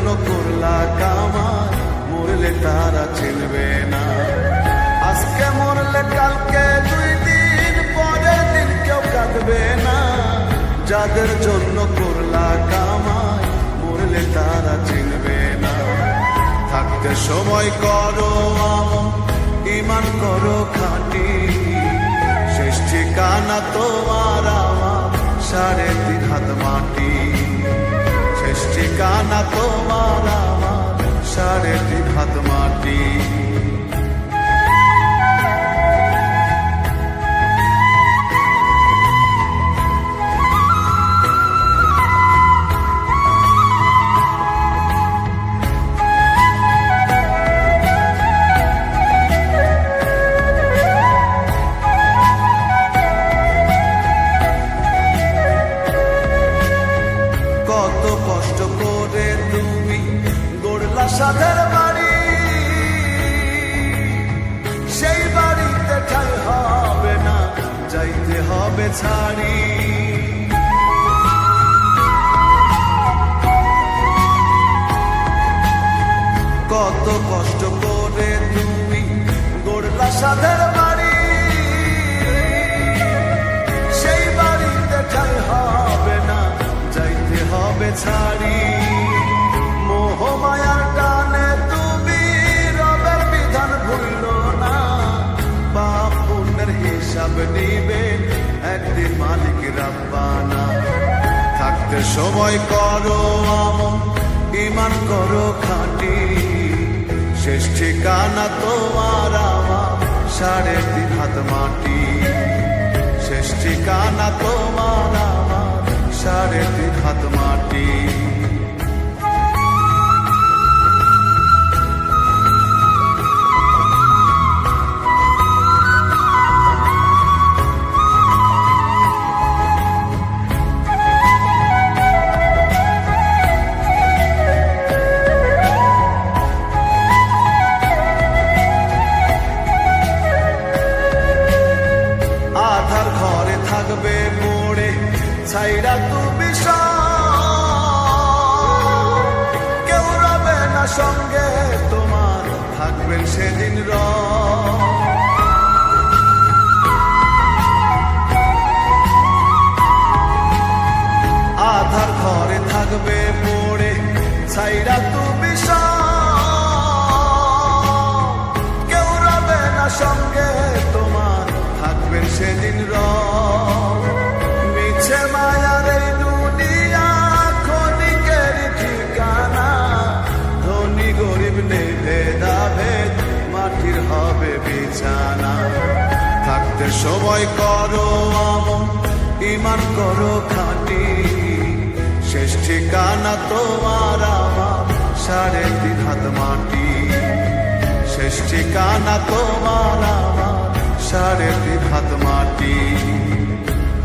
জন্য করলা কামাই, মরলে তারা চিনবে না। আজকে মরলে কালকে 2 দিন পরের দিন কেউ কাঁদবে না। যাদের জন্য করলা কামাই, মরলে তারা চিনবে না। থাকতে সময় করো আমল, ঈমান করো খাঁটি, শেষ ঠিকানা তোমার আমার 3.5 হাত মাটি। শেষ ঠিকানা তোমার আমার 3.5 হাত মাটি। কত কষ্ট করে তুমি গড়লা সাদের বাড়ি, সেই বাড়িতে ঠাই হবে না, যাইতে হবে ছাড়ি। কত কষ্ট করে তুমি গড়লা সাদের বাড়ি, সেই বাড়িতে ঠাই হবে না, যাইতে হবে ছাড়ি। মোহ মায়ার টানে তুমি রবের বিধান ভুলো না, পাপ পুণ্যের হিসাব নিবে একদিন মালিক রাব্বানা। থাকতে সময় করো আমল, ঈমান করো খাঁটি, শেষ ঠিকানা তোমার আমার 3.5 হাত মাটি। শেষ ঠিকানা তোমার আমার 3.5 হাত মাটি। আধার ঘরে থাকবে পড়ে ছাইরা তুমি কেউ রবে না সঙ্গে তোমার, থাকবেন সেদিন আধার ঘরে থাকবে পড়ে ছাইরা তুমি কেউ রবে না সঙ্গে তোমার, থাকবেন সেদিন মিছে মায়ার এই দুনিয়া ক্ষণিকের ঠিকানা। ধনী গরিব নেই ভেদাভেদ, মাটির হবে বিছানা। থাকতে সময় করো আমল, ঈমান করো খাঁটি, শেষ ঠিকানা তোমার আমার 3.5 হাত মাটি। শেষ ঠিকানা তোমার আমার 3.5 হাত মাটি।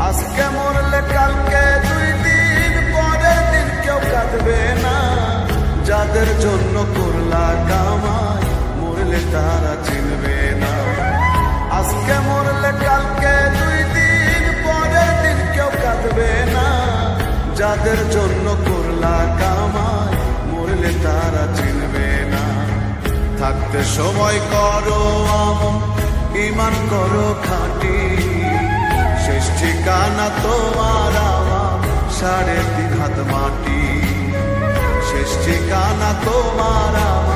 আজকে মরলে কালকে 2 দিন পরের দিন কেউ কাঁদবে না। যাদের জন্য করলা কামাই, মরলে তারা চিনবে না। আজকে মরলে কালকে 2 দিন পরের দিন কেউ কাঁদবে না। যাদের জন্য করলা কামাই, মরলে তারা চিনবে না। থাকতে সময় করো আমল, ঈমান করো খাঁটি, শেষ ঠিকানা তোমার আমার 3.5 হাত মাটি। শেষ ঠিকানা তোমার আমার